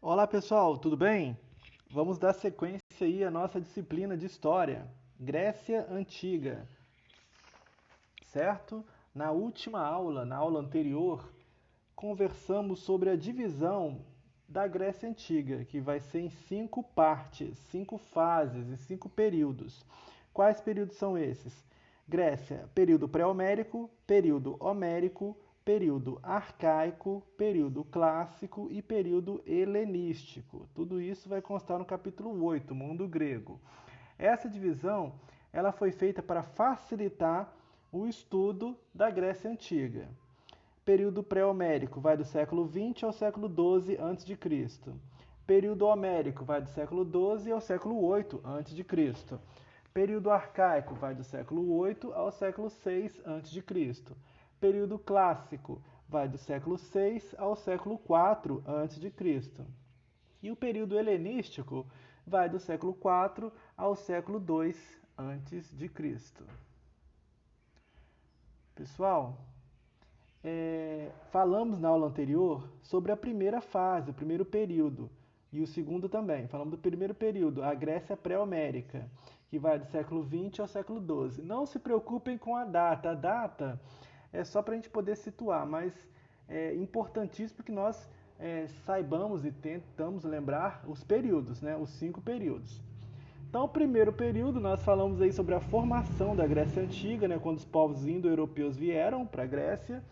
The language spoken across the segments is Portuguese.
Olá pessoal, tudo bem? Vamos dar sequência aí à nossa disciplina de História, Grécia Antiga, certo? Na última aula, na aula anterior, conversamos sobre a divisão da Grécia Antiga, que vai ser em 5 partes, 5 fases e 5 períodos. Quais períodos são esses? Grécia, período pré-homérico, período homérico, período arcaico, período clássico e período helenístico. Tudo isso vai constar no capítulo 8, Mundo Grego. Essa divisão, ela foi feita para facilitar o estudo da Grécia Antiga. Período pré-homérico vai do século 20 ao século 12 a.C. Período homérico vai do século 12 ao século 8 a.C. Período arcaico vai do século 8 ao século 6 a.C. Período clássico vai do século 6 ao século 4 a.C. E o período helenístico vai do século 4 ao século 2 a.C. Pessoal, falamos na aula anterior sobre a primeira fase, o primeiro período, e o segundo também. Falamos do primeiro período, a Grécia pré-homérica, que vai do século 20 ao século 12. Não se preocupem com a data é só para a gente poder situar, mas é importantíssimo que nós saibamos e tentamos lembrar os períodos, né? Os 5 períodos. Então, o primeiro período, nós falamos aí sobre a formação da Grécia Antiga, né, quando os povos indo-europeus vieram para a Grécia,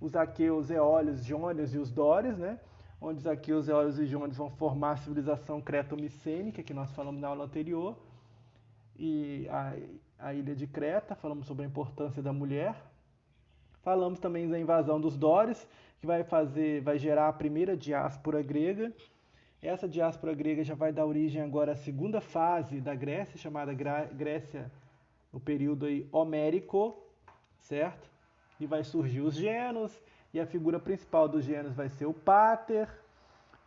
os aqueus, eólios, jônios e os dórios, né, onde os aqueus, eólios e jônios vão formar a civilização creto-micênica, que nós falamos na aula anterior, e a ilha de Creta, falamos sobre a importância da mulher. Falamos também da invasão dos dórios, que vai gerar a primeira diáspora grega. Essa diáspora grega já vai dar origem agora à segunda fase da Grécia, chamada Grécia, o período aí homérico, certo? E vai surgir os gênos, e a figura principal dos gênos vai ser o Páter.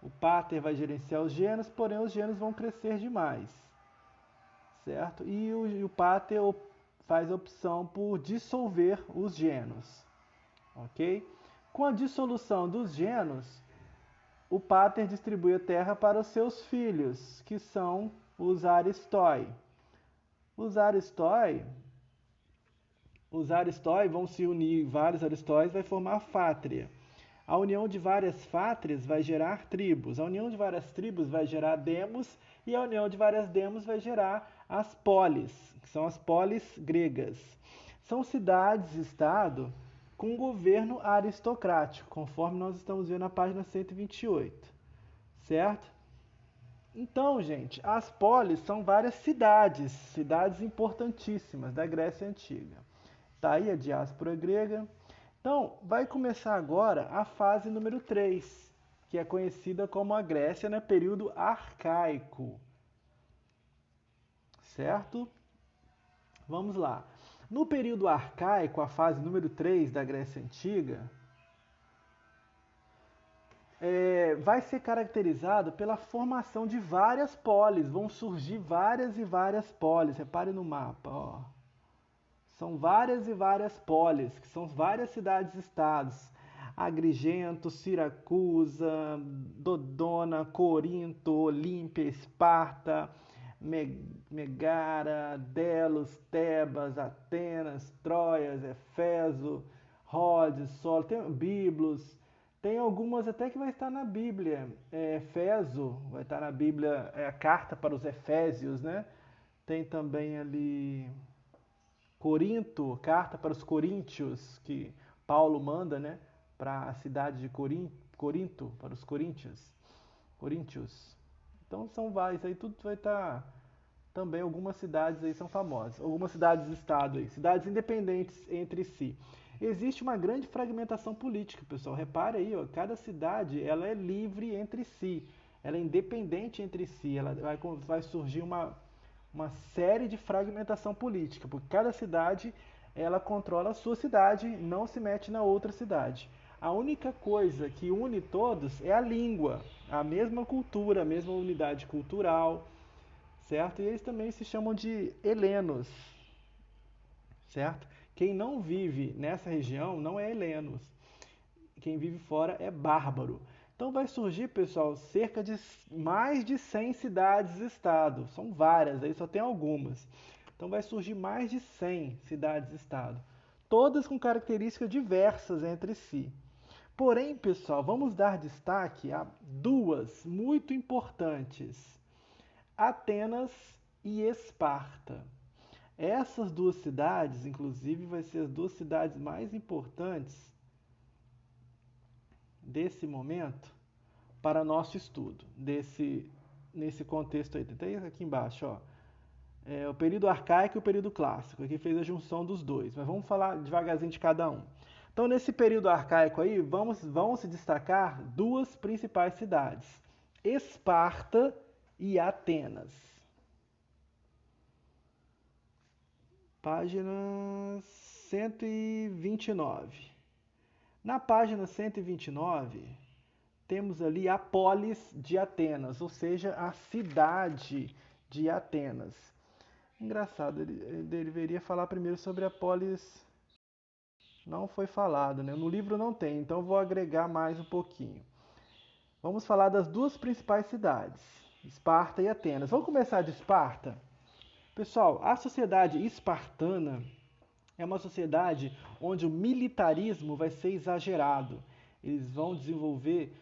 O Páter vai gerenciar os gênos, porém os gênos vão crescer demais, certo? E o Páter faz a opção por dissolver os gênos, ok? Com a dissolução dos gênos, o Páter distribui a terra para os seus filhos, que são os Aristói. Os Aristói vão se unir, vários Aristóis vai formar a Fátria. A união de várias fátrias vai gerar tribos. A união de várias tribos vai gerar demos, e a união de várias demos vai gerar as polis, que são as polis gregas. São cidades-estado com governo aristocrático, conforme nós estamos vendo na página 128, certo? Então, gente, as polis são várias cidades, cidades importantíssimas da Grécia Antiga. Tá aí a diáspora grega. Então, vai começar agora a fase número 3, que é conhecida como a Grécia, né, período arcaico, certo? Vamos lá. No período arcaico, a fase número 3 da Grécia Antiga, vai ser caracterizado pela formação de várias polis. Vão surgir várias e várias polis. Repare no mapa, ó. São várias e várias polis, que são várias cidades-estados. Agrigento, Siracusa, Dodona, Corinto, Olímpia, Esparta, Megara, Delos, Tebas, Atenas, Troias, Éfeso, Rhodes, Solo, tem Biblos, tem algumas até que vai estar na Bíblia. Éfeso vai estar na Bíblia, a carta para os Efésios, né? Tem também ali Corinto, carta para os coríntios, que Paulo manda, né, para a cidade de Corinto, para os coríntios. Então são vários, aí tudo vai estar, também algumas cidades aí são famosas, algumas cidades-estado aí, cidades independentes entre si. Existe uma grande fragmentação política, pessoal. Repare aí, ó, cada cidade ela é livre entre si, ela é independente entre si, ela vai surgir uma série de fragmentação política, porque cada cidade ela controla a sua cidade, não se mete na outra cidade. A única coisa que une todos é a língua, a mesma cultura, a mesma unidade cultural, certo? E eles também se chamam de helenos, certo? Quem não vive nessa região não é helenos. Quem vive fora é bárbaro. Então vai surgir, pessoal, cerca de mais de 100 cidades-estado. São várias, aí só tem algumas. Então vai surgir mais de 100 cidades-estado, todas com características diversas entre si. Porém, pessoal, vamos dar destaque a duas muito importantes: Atenas e Esparta. Essas duas cidades, inclusive, vai ser as duas cidades mais importantes desse momento para nosso estudo, nesse contexto aí. Tem aqui embaixo, ó, o período arcaico e o período clássico. Aqui fez a junção dos dois, mas vamos falar devagarzinho de cada um. Então, nesse período arcaico aí, vão se destacar duas principais cidades: Esparta e Atenas. Página 129. Na página 129, temos ali a polis de Atenas, ou seja, a cidade de Atenas. Engraçado, ele deveria falar primeiro sobre a polis. Não foi falado, né? No livro não tem, então vou agregar mais um pouquinho. Vamos falar das duas principais cidades, Esparta e Atenas. Vamos começar de Esparta? Pessoal, a sociedade espartana é uma sociedade onde o militarismo vai ser exagerado. Eles vão desenvolver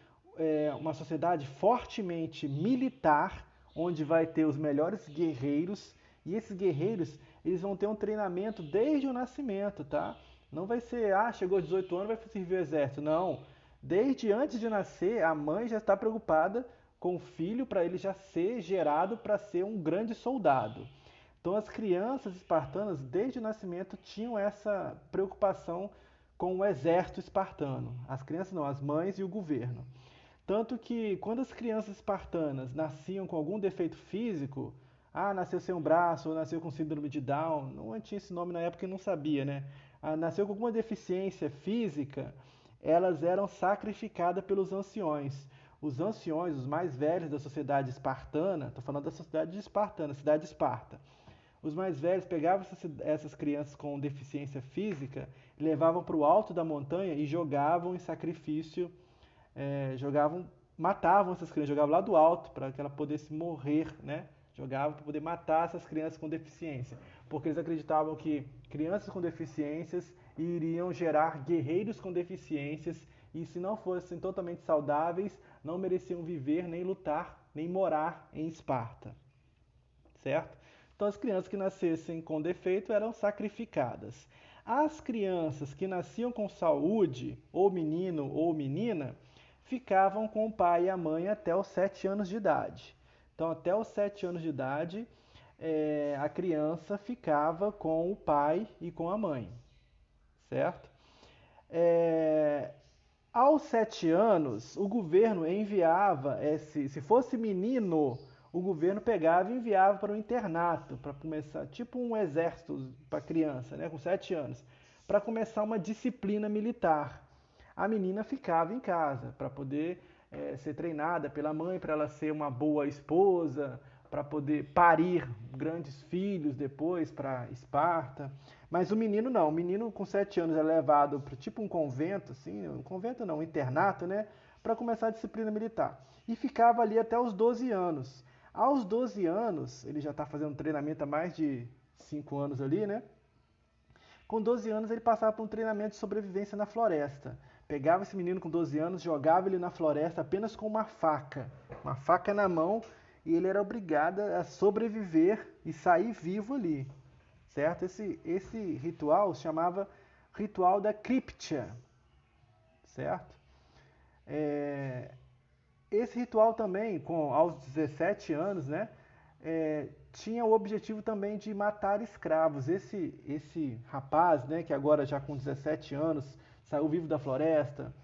uma sociedade fortemente militar, onde vai ter os melhores guerreiros, e esses guerreiros eles vão ter um treinamento desde o nascimento, tá? Não vai ser, chegou aos 18 anos, vai servir o exército. Não. Desde antes de nascer, a mãe já está preocupada com o filho para ele já ser gerado para ser um grande soldado. Então as crianças espartanas, desde o nascimento, tinham essa preocupação com o exército espartano. As crianças não, as mães e o governo. Tanto que quando as crianças espartanas nasciam com algum defeito físico, nasceu sem um braço, ou nasceu com síndrome de Down, não tinha esse nome na época e não sabia, né? Nasceu com alguma deficiência física, elas eram sacrificadas pelos anciões. Os anciões, os mais velhos da sociedade espartana, estou falando da sociedade espartana, cidade de Esparta. Os mais velhos pegavam essas crianças com deficiência física, levavam para o alto da montanha e jogavam em sacrifício, matavam essas crianças, jogavam lá do alto para que ela pudesse morrer, né? Jogavam para poder matar essas crianças com deficiência, porque eles acreditavam que crianças com deficiências iriam gerar guerreiros com deficiências e se não fossem totalmente saudáveis, não mereciam viver, nem lutar, nem morar em Esparta, certo? Então as crianças que nascessem com defeito eram sacrificadas. As crianças que nasciam com saúde, ou menino ou menina, ficavam com o pai e a mãe até os 7 anos de idade. Então até os 7 anos de idade, a criança ficava com o pai e com a mãe, certo? Aos 7 anos, o governo enviava, se fosse menino, o governo pegava e enviava para um internato, para começar, tipo um exército para criança, né, com 7 anos, para começar uma disciplina militar. A menina ficava em casa para poder ser treinada pela mãe, para ela ser uma boa esposa, para poder parir grandes filhos depois para Esparta. Mas o menino não, o menino com 7 anos é levado para tipo um convento, assim, um convento não, um internato, né, para começar a disciplina militar. E ficava ali até os 12 anos. Aos 12 anos, ele já está fazendo treinamento há mais de 5 anos ali, né? Com 12 anos ele passava por um treinamento de sobrevivência na floresta. Pegava esse menino com 12 anos, jogava ele na floresta apenas com uma faca na mão, e ele era obrigado a sobreviver e sair vivo ali, certo? Esse ritual se chamava Ritual da Cryptia, certo? Esse ritual também, aos 17 anos, né, tinha o objetivo também de matar escravos. Esse rapaz, né, que agora já com 17 anos saiu vivo da floresta,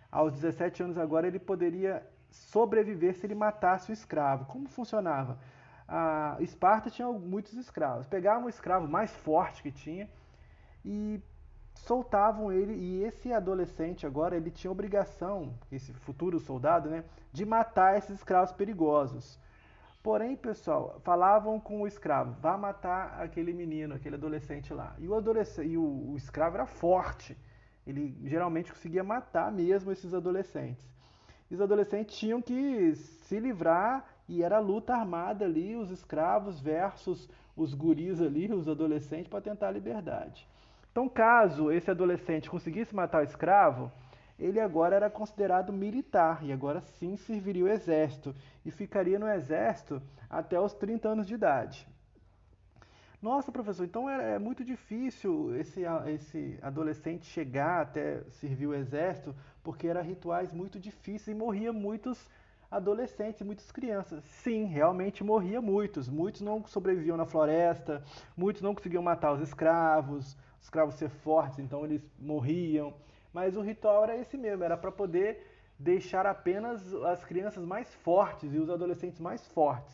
aos 17 anos agora ele poderia sobreviver se ele matasse o escravo. Como funcionava? A Esparta tinha muitos escravos. Pegavam o escravo mais forte que tinha e soltavam ele, e esse adolescente agora ele tinha obrigação, esse futuro soldado, né, de matar esses escravos perigosos. Porém, pessoal, falavam com o escravo: vá matar aquele menino, aquele adolescente lá. E o escravo era forte. Ele geralmente conseguia matar mesmo esses adolescentes. e os adolescentes tinham que se livrar e era luta armada ali, os escravos versus os guris ali, os adolescentes, para tentar a liberdade. Então, caso esse adolescente conseguisse matar o escravo, ele agora era considerado militar e agora sim serviria o exército e ficaria no exército até os 30 anos de idade. Nossa, professor, então é muito difícil esse adolescente chegar até servir o exército, porque eram rituais muito difíceis e morria muitos adolescentes, muitas crianças. Sim, realmente morria muitos. Muitos não sobreviviam na floresta, muitos não conseguiam matar os escravos ser fortes, então eles morriam. Mas o ritual era esse mesmo, era para poder deixar apenas as crianças mais fortes e os adolescentes mais fortes.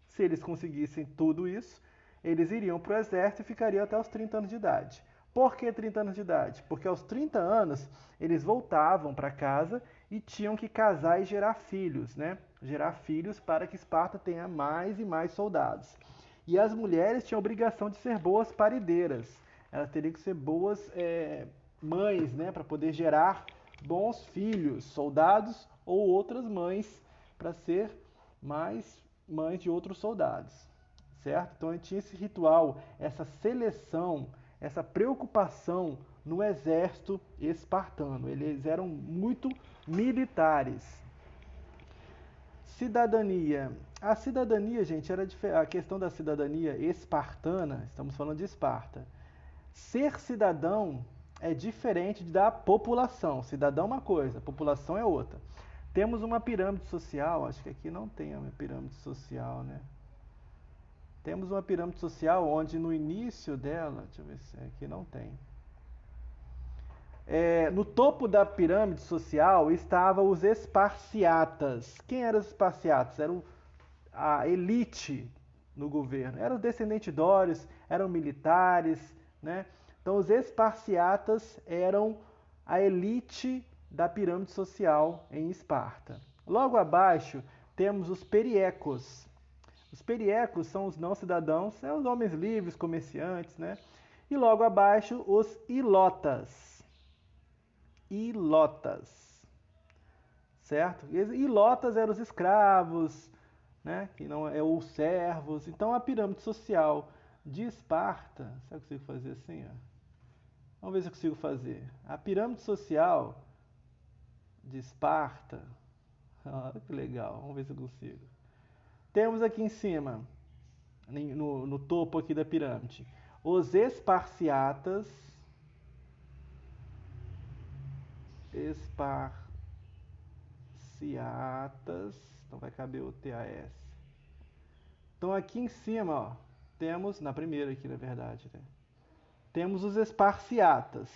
Se eles conseguissem tudo isso, eles iriam para o exército e ficariam até os 30 anos de idade. Por que 30 anos de idade? Porque aos 30 anos eles voltavam para casa e tinham que casar e gerar filhos, né? Gerar filhos para que Esparta tenha mais e mais soldados. E as mulheres tinham a obrigação de ser boas parideiras. Elas teriam que ser boas mães, né? Para poder gerar bons filhos, soldados ou outras mães para ser mais mães de outros soldados. Certo? Então tinha esse ritual, essa seleção, essa preocupação no exército espartano. Eles eram muito militares. Cidadania. A cidadania, gente, era a questão da cidadania espartana, estamos falando de Esparta. Ser cidadão é diferente da população. Cidadão é uma coisa, população é outra. Temos uma pirâmide social, acho que aqui não tem uma pirâmide social, né? Temos uma pirâmide social onde no início dela, deixa eu ver se aqui não tem. No topo da pirâmide social estavam os esparciatas. Quem eram os esparciatas? Eram a elite no governo. Eram descendentes de Dórios, eram militares, né? Então os esparciatas eram a elite da pirâmide social em Esparta. Logo abaixo temos os periecos. Os periecos são os não cidadãos, são os homens livres, comerciantes, né? E logo abaixo, os ilotas. Ilotas. Certo? E ilotas eram os escravos, né? Que não é os servos. Então a pirâmide social de Esparta, será que eu consigo fazer assim, ó? Vamos ver se eu consigo fazer. A pirâmide social de Esparta, olha que legal, vamos ver se eu consigo. Temos aqui em cima, no topo aqui da pirâmide, os esparciatas. Então vai caber o TAS. Então aqui em cima, ó, temos, na primeira aqui na verdade, né? Temos os esparciatas.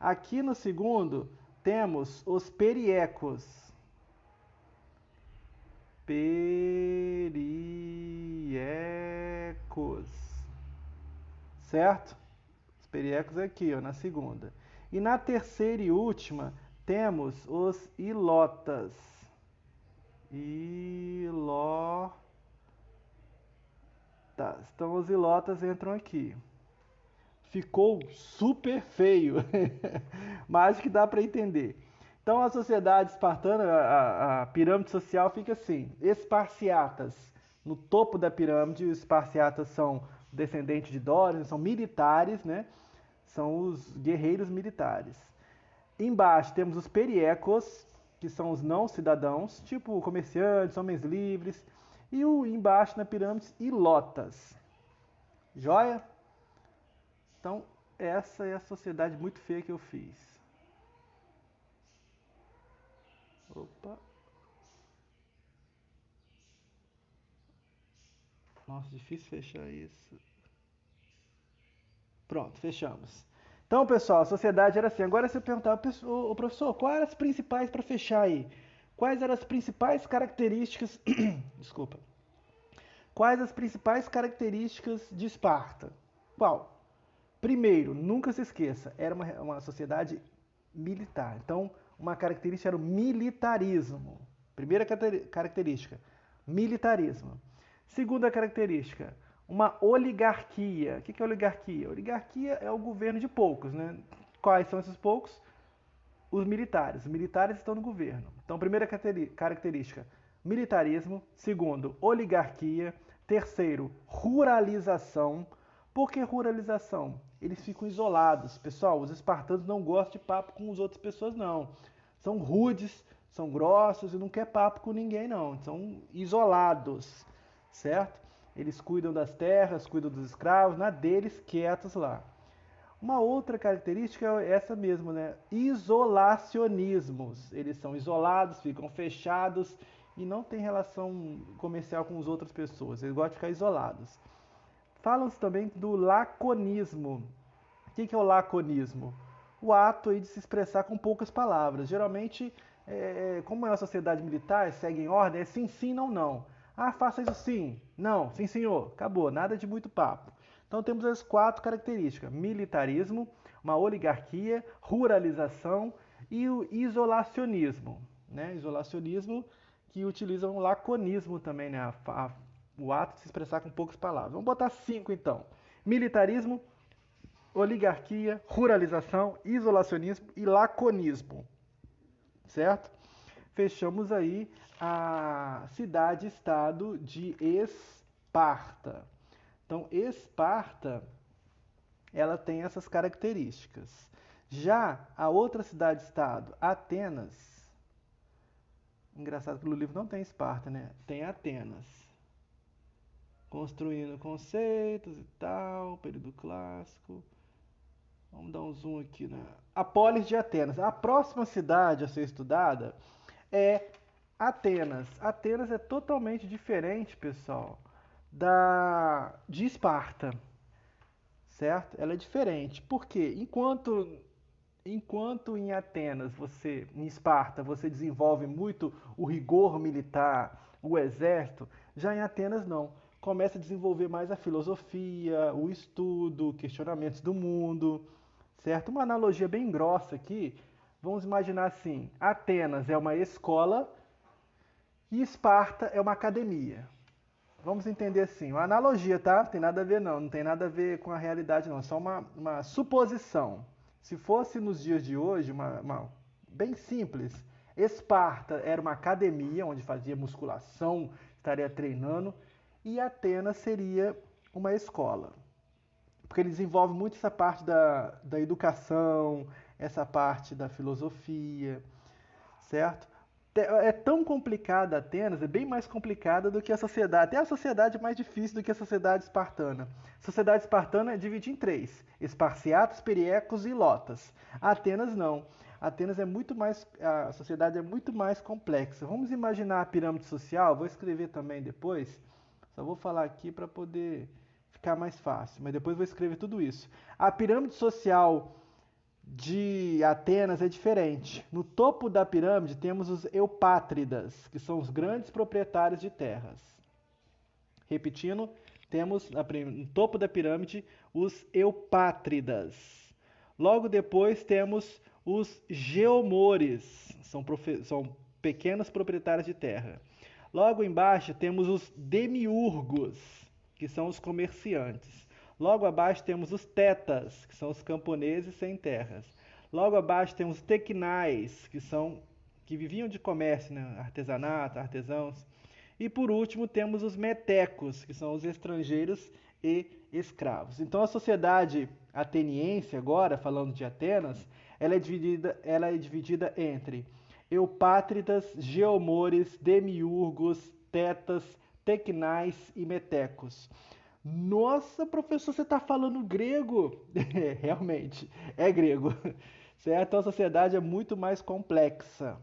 Aqui no segundo, temos os periecos. Periecos. Certo? Os periecos aqui, ó, na segunda. E na terceira e última, temos os ilotas. Ilotas. Então os ilotas entram aqui. Ficou super feio, mas acho que dá para entender. Então a sociedade espartana, a pirâmide social fica assim: esparciatas no topo da pirâmide. Os esparciatas são descendentes de Dórios, são militares, né? São os guerreiros militares. Embaixo temos os periecos, que são os não cidadãos, tipo comerciantes, homens livres. E embaixo na pirâmide, ilotas. Joia? Então, essa é a sociedade muito feia que eu fiz. Opa. Nossa, difícil fechar isso. Pronto, fechamos. Então, pessoal, a sociedade era assim. Agora você perguntava, o professor, quais eram as principais para fechar aí? Quais eram as principais características... Desculpa. Quais as principais características de Esparta? Qual? Primeiro, nunca se esqueça, era uma sociedade militar. Então, uma característica era o militarismo. Primeira característica, militarismo. Segunda característica, uma oligarquia. O que é oligarquia? Oligarquia é o governo de poucos, né? Quais são esses poucos? Os militares. Os militares estão no governo. Então, primeira característica, militarismo. Segundo, oligarquia. Terceiro, ruralização. Por que ruralização? Eles ficam isolados. Pessoal, os espartanos não gostam de papo com as outras pessoas, não. São rudes, são grossos e não quer papo com ninguém, não. São isolados, certo? Eles cuidam das terras, cuidam dos escravos, na deles, quietos lá. Uma outra característica é essa mesmo, né? Isolacionismos. Eles são isolados, ficam fechados e não têm relação comercial com as outras pessoas. Eles gostam de ficar isolados. Falam-se também do laconismo. O que é o laconismo? O ato aí de se expressar com poucas palavras. Geralmente, como é uma sociedade militar, segue em ordem, é sim, sim, não, não. Ah, faça isso sim. Não, sim, senhor. Acabou. Nada de muito papo. Então temos as 4 características: militarismo, uma oligarquia, ruralização e o isolacionismo. Né? Isolacionismo que utiliza um laconismo também, né? O ato de se expressar com poucas palavras. Vamos botar 5 então: militarismo, oligarquia, ruralização, isolacionismo e laconismo. Certo? Fechamos aí a cidade-estado de Esparta. Então, Esparta, ela tem essas características. Já a outra cidade-estado, Atenas, engraçado que no livro não tem Esparta, né? Tem Atenas. Construindo conceitos e tal, período clássico. Vamos dar um zoom aqui, né? A polis de Atenas. A próxima cidade a ser estudada é Atenas. Atenas é totalmente diferente, pessoal, de Esparta, certo? Ela é diferente. Por quê? Enquanto em Atenas, em Esparta, você desenvolve muito o rigor militar, o exército, já em Atenas não. Começa a desenvolver mais a filosofia, o estudo, questionamentos do mundo, certo? Uma analogia bem grossa aqui, vamos imaginar assim: Atenas é uma escola e Esparta é uma academia. Vamos entender assim, uma analogia, tá? Não tem nada a ver não, não tem nada a ver com a realidade não, é só uma suposição. Se fosse nos dias de hoje, bem simples, Esparta era uma academia onde fazia musculação, estaria treinando, e Atenas seria uma escola. Porque ele desenvolve muito essa parte da educação, essa parte da filosofia, certo? É tão complicada Atenas, é bem mais complicada do que a sociedade. Até a sociedade é mais difícil do que a sociedade espartana. A sociedade espartana é dividida em 3: Esparciatas, Periecos e Lotas. Atenas não. Atenas é muito mais, a sociedade é muito mais complexa. Vamos imaginar a pirâmide social, vou escrever também depois, só vou falar aqui para poder ficar mais fácil, mas depois vou escrever tudo isso. A pirâmide social de Atenas é diferente. No topo da pirâmide temos os eupátridas, que são os grandes proprietários de terras. Repetindo, temos no topo da pirâmide os eupátridas. Logo depois temos os geomores, são pequenos proprietários de terra. Logo embaixo temos os demiurgos, que são os comerciantes. Logo abaixo temos os tetas, que são os camponeses sem terras. Logo abaixo temos os tequinais, que viviam de comércio, né? Artesanato, artesãos. E por último temos os metecos, que são os estrangeiros e escravos. Então a sociedade ateniense, agora falando de Atenas, ela é dividida entre eupátridas, geomores, demiurgos, tetas, tequinais e metecos. Nossa, professor, você está falando grego? Realmente, é grego. Certo? Então a sociedade é muito mais complexa.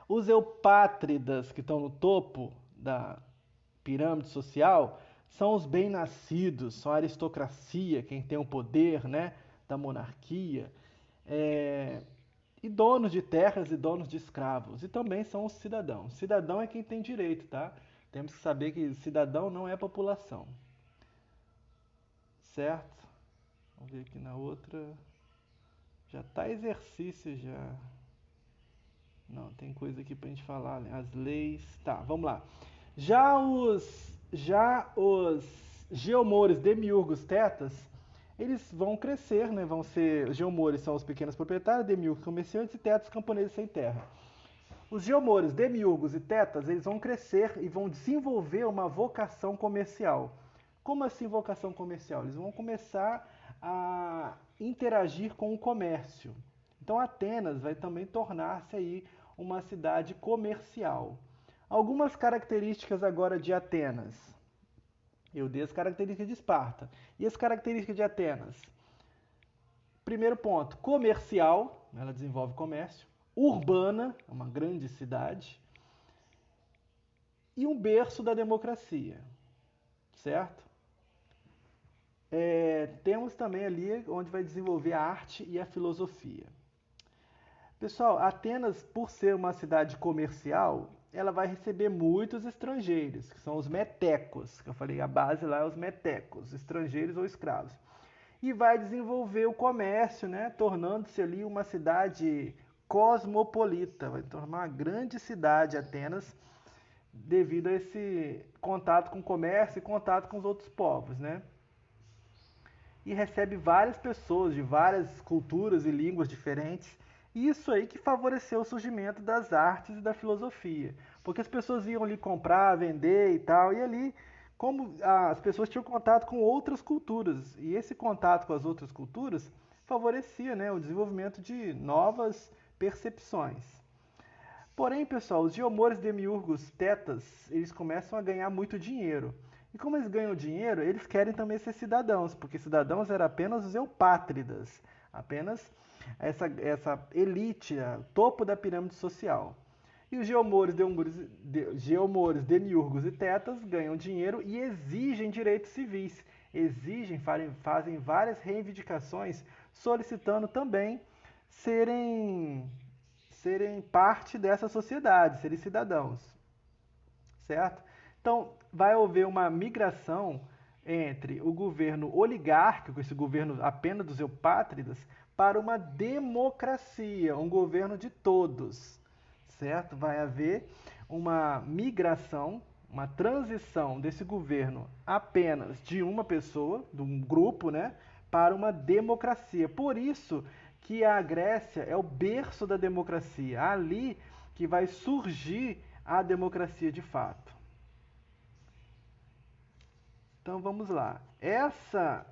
Os eupátridas, que estão no topo da pirâmide social, são os bem-nascidos, são a aristocracia, quem tem o poder, né, da monarquia, e donos de terras e donos de escravos. E também são os cidadãos. Cidadão é quem tem direito, tá? Temos que saber que cidadão não é população. Certo? Vamos ver aqui na outra. Já tá exercício já. Não, tem coisa aqui pra gente falar, né? As leis. Tá, vamos lá. Já os geomores, demiurgos, tetas, eles vão crescer, né? Vão ser, os geomores são os pequenos proprietários, demiurgos comerciantes e tetas camponeses sem terra. Os geomores, demiurgos e tetas, eles vão crescer e vão desenvolver uma vocação comercial. Como assim vocação comercial? Eles vão começar a interagir com o comércio. Então Atenas vai também tornar-se aí uma cidade comercial. Algumas características agora de Atenas. Eu dei as características de Esparta. E as características de Atenas? Primeiro ponto, comercial, ela desenvolve comércio. Urbana, uma grande cidade. E um berço da democracia, certo? Temos também ali onde vai desenvolver a arte e a filosofia. Pessoal, Atenas, por ser uma cidade comercial, ela vai receber muitos estrangeiros, que são os metecos, que eu falei, a base lá é os metecos, estrangeiros ou escravos. E vai desenvolver o comércio, né, tornando-se ali uma cidade cosmopolita, vai tornar uma grande cidade Atenas, devido a esse contato com o comércio e contato com os outros povos, né? E recebe várias pessoas de várias culturas e línguas diferentes. E isso aí que favoreceu o surgimento das artes e da filosofia. Porque as pessoas iam ali comprar, vender e tal, e ali, como as pessoas tinham contato com outras culturas, e esse contato com as outras culturas favorecia, né, o desenvolvimento de novas percepções. Porém, pessoal, os geomores, demiurgos, tetas, eles começam a ganhar muito dinheiro. E como eles ganham dinheiro, eles querem também ser cidadãos, porque cidadãos eram apenas os eupátridas, apenas essa elite, topo da pirâmide social. E os geomores, demiurgos e tetas ganham dinheiro e exigem direitos civis, fazem várias reivindicações, solicitando também serem parte dessa sociedade, serem cidadãos, certo? Então, vai haver uma migração entre o governo oligárquico, esse governo apenas dos eupátridas, para uma democracia, um governo de todos, certo? Vai haver uma migração, uma transição desse governo apenas de uma pessoa, de um grupo, né, para uma democracia. Por isso que a Grécia é o berço da democracia, ali que vai surgir a democracia de fato. Então vamos lá.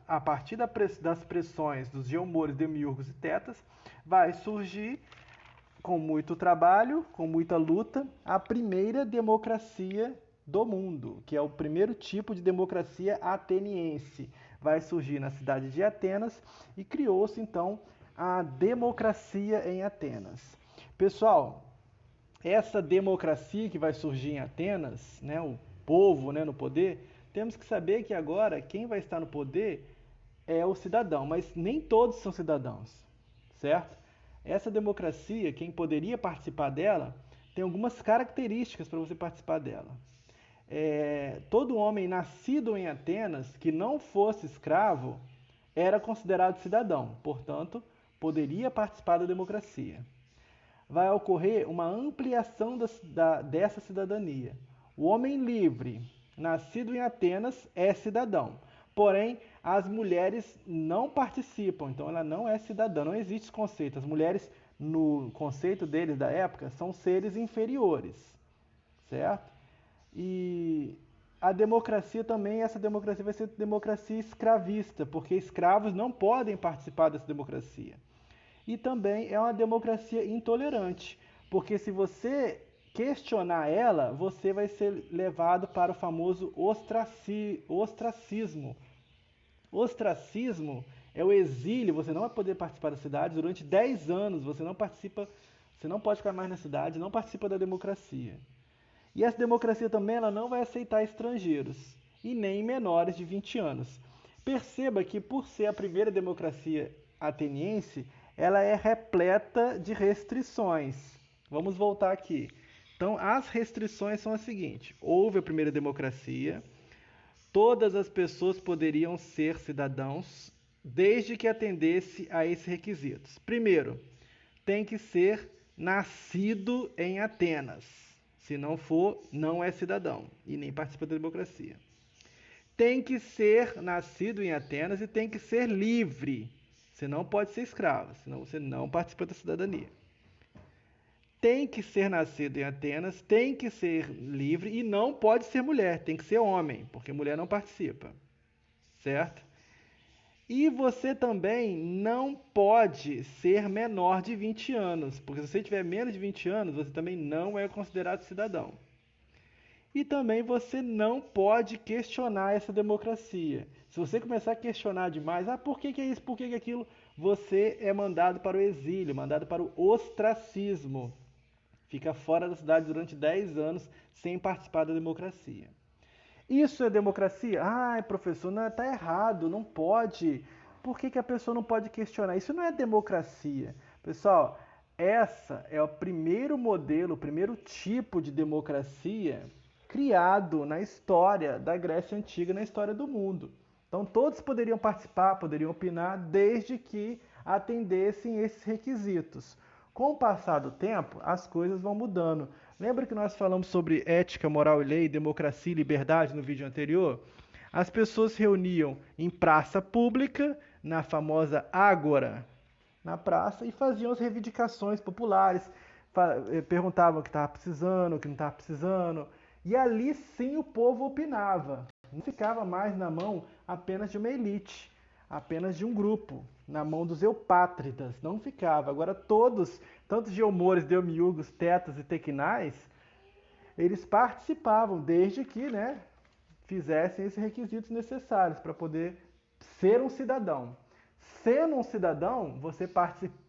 A partir das pressões dos geomores, demiurgos e tetas, vai surgir, com muito trabalho, com muita luta, a primeira democracia do mundo, que é o primeiro tipo de democracia ateniense. Vai surgir na cidade de Atenas e criou-se então a democracia em Atenas. Pessoal, essa democracia que vai surgir em Atenas, né, o povo, né, no poder, temos que saber que agora quem vai estar no poder é o cidadão, mas nem todos são cidadãos, certo? Essa democracia, quem poderia participar dela, tem algumas características para você participar dela. Todo homem nascido em Atenas que não fosse escravo era considerado cidadão, portanto, poderia participar da democracia. Vai ocorrer uma ampliação dessa cidadania. O homem livre, nascido em Atenas, é cidadão. Porém, as mulheres não participam, então ela não é cidadã, não existe esse conceito. As mulheres, no conceito deles da época, são seres inferiores, certo? E a democracia também, essa democracia vai ser democracia escravista, porque escravos não podem participar dessa democracia. E também é uma democracia intolerante, porque se você questionar ela, você vai ser levado para o famoso ostracismo. Ostracismo é o exílio, você não vai poder participar da cidade durante 10 anos, você não pode ficar mais na cidade, não participa da democracia. E essa democracia também ela não vai aceitar estrangeiros, e nem menores de 20 anos. Perceba que por ser a primeira democracia ateniense, ela é repleta de restrições. Vamos voltar aqui. Então, as restrições são as seguintes: houve a primeira democracia, todas as pessoas poderiam ser cidadãos, desde que atendesse a esses requisitos. Primeiro, tem que ser nascido em Atenas. Se não for, não é cidadão e nem participa da democracia. tem que ser nascido em Atenas e tem que ser livre. Você não pode ser escravo, senão você não participa da cidadania. Tem que ser nascido em Atenas, tem que ser livre e não pode ser mulher, tem que ser homem, porque mulher não participa, certo? E você também não pode ser menor de 20 anos, porque se você tiver menos de 20 anos, você também não é considerado cidadão. E também você não pode questionar essa democracia. Se você começar a questionar demais, por que é isso, por que é aquilo, você é mandado para o exílio, mandado para o ostracismo. Fica fora da cidade durante 10 anos sem participar da democracia. Isso é democracia? Ai, professor, não, tá errado, não pode. Por que a pessoa não pode questionar? Isso não é democracia. Pessoal, essa é o primeiro modelo, o primeiro tipo de democracia criado na história da Grécia Antiga, na história do mundo. Então todos poderiam participar, poderiam opinar, desde que atendessem esses requisitos. Com o passar do tempo, as coisas vão mudando. Lembra que nós falamos sobre ética, moral e lei, democracia e liberdade no vídeo anterior? As pessoas se reuniam em praça pública, na famosa ágora, na praça, e faziam as reivindicações populares, perguntavam o que estava precisando, o que não estava precisando, e ali sim o povo opinava. Não ficava mais na mão apenas de uma elite, apenas de um grupo, na mão dos eupátridas, não ficava. Agora todos, tanto geomores, deumiurgos, tetas e tequinais, eles participavam, desde que, né, fizessem esses requisitos necessários para poder ser um cidadão. Sendo um cidadão, você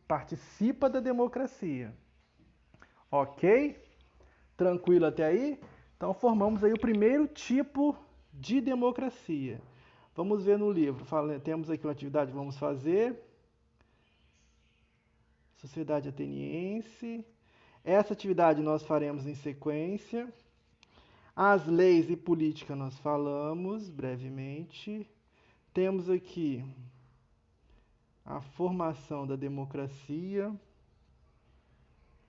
participa da democracia. Ok? Tranquilo até aí? Então formamos aí o primeiro tipo de democracia. Vamos ver no livro. Temos aqui uma atividade que vamos fazer. Sociedade Ateniense. Essa atividade nós faremos em sequência. As leis e política nós falamos brevemente. Temos aqui a formação da democracia.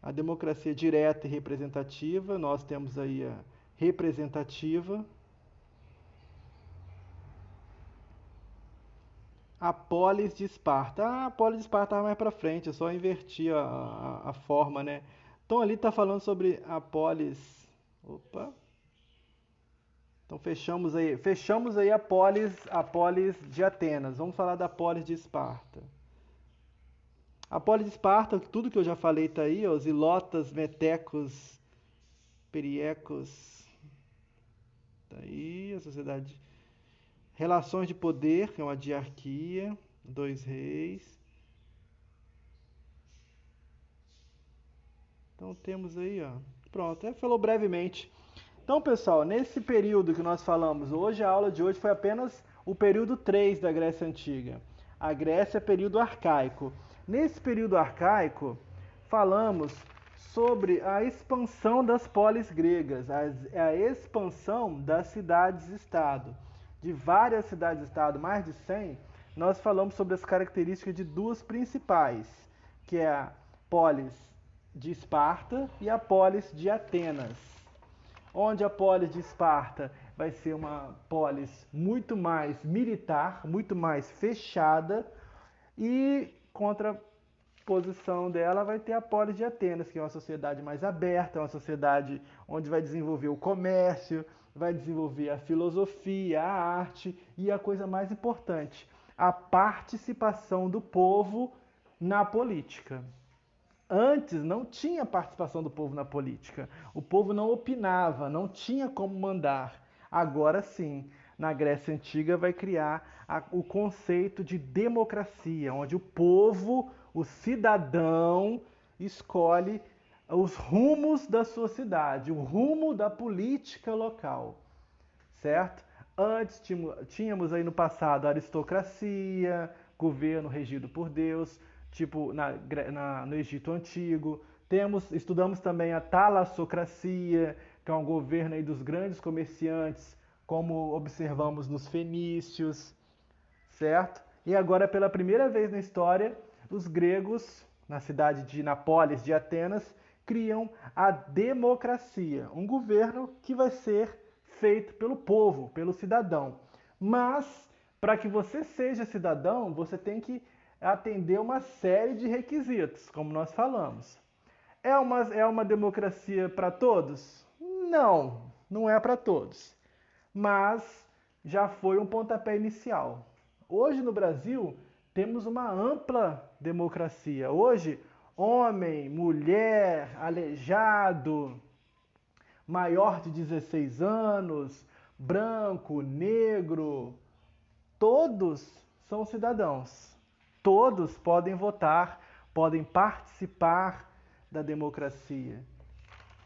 A democracia direta e representativa. Nós temos aí a representativa. A polis de Esparta. A polis de Esparta estava mais para frente, é só invertir a forma, né? Então ali está falando sobre a polis. Opa! Então fechamos aí a polis de Atenas. Vamos falar da polis de Esparta. A polis de Esparta, tudo que eu já falei está aí, os ilotas, metecos, periecos. Tá aí, a sociedade. Relações de poder, que é uma diarquia, 2 reis. Então temos aí, ó. Pronto, falou brevemente. Então, pessoal, nesse período que nós falamos hoje, a aula de hoje foi apenas o período 3 da Grécia Antiga. A Grécia é período arcaico. Nesse período arcaico, falamos sobre a expansão das polis gregas, a expansão das cidades-estado. De várias cidades-estado, mais de 100, nós falamos sobre as características de duas principais, que é a polis de Esparta e a polis de Atenas. Onde a polis de Esparta vai ser uma polis muito mais militar, muito mais fechada, e contraposição dela vai ter a polis de Atenas, que é uma sociedade mais aberta, uma sociedade onde vai desenvolver o comércio, vai desenvolver a filosofia, a arte e a coisa mais importante, a participação do povo na política. Antes não tinha participação do povo na política. O povo não opinava, não tinha como mandar. Agora sim, na Grécia Antiga vai criar o conceito de democracia, onde o povo, o cidadão, escolhe os rumos da sua cidade, o rumo da política local, certo? Antes tínhamos aí no passado a aristocracia, governo regido por Deus, tipo no Egito Antigo. Estudamos também a talassocracia, que é um governo aí dos grandes comerciantes, como observamos nos fenícios, certo? E agora, pela primeira vez na história, os gregos, na cidade de Nápoles de Atenas, criam a democracia, um governo que vai ser feito pelo povo, pelo cidadão. Mas, para que você seja cidadão, você tem que atender uma série de requisitos, como nós falamos. É uma democracia para todos? Não, não é para todos. Mas já foi um pontapé inicial. Hoje no Brasil temos uma ampla democracia. Hoje, homem, mulher, aleijado, maior de 16 anos, branco, negro, todos são cidadãos. Todos podem votar, podem participar da democracia.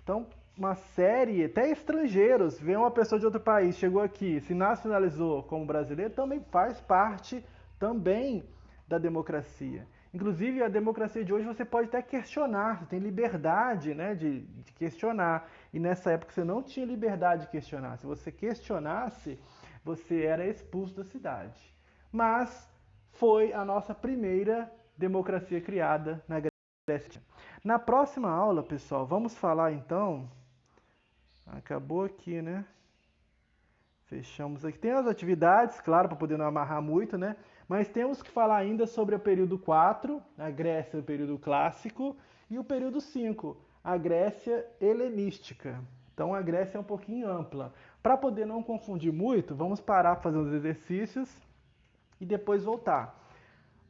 Então, uma série, até estrangeiros, vê uma pessoa de outro país, chegou aqui, se nacionalizou como brasileiro, também faz parte também da democracia. Inclusive, a democracia de hoje você pode até questionar, você tem liberdade, né, de questionar. E nessa época você não tinha liberdade de questionar. Se você questionasse, você era expulso da cidade. Mas foi a nossa primeira democracia criada na Grécia. Na próxima aula, pessoal, vamos falar então. Acabou aqui, né? Fechamos aqui. Tem as atividades, claro, para poder não amarrar muito, né? Mas temos que falar ainda sobre o período 4, a Grécia, o período clássico, e o período 5, a Grécia helenística. Então a Grécia é um pouquinho ampla. Para poder não confundir muito, vamos parar para fazer os exercícios e depois voltar.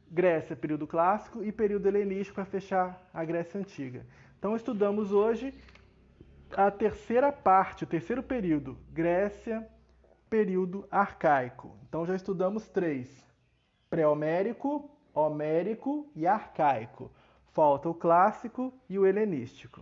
Grécia, período clássico, e período helenístico para fechar a Grécia Antiga. Então estudamos hoje a terceira parte, o terceiro período, Grécia, período arcaico. Então já estudamos 3: pré-homérico, homérico e arcaico. Falta o clássico e o helenístico.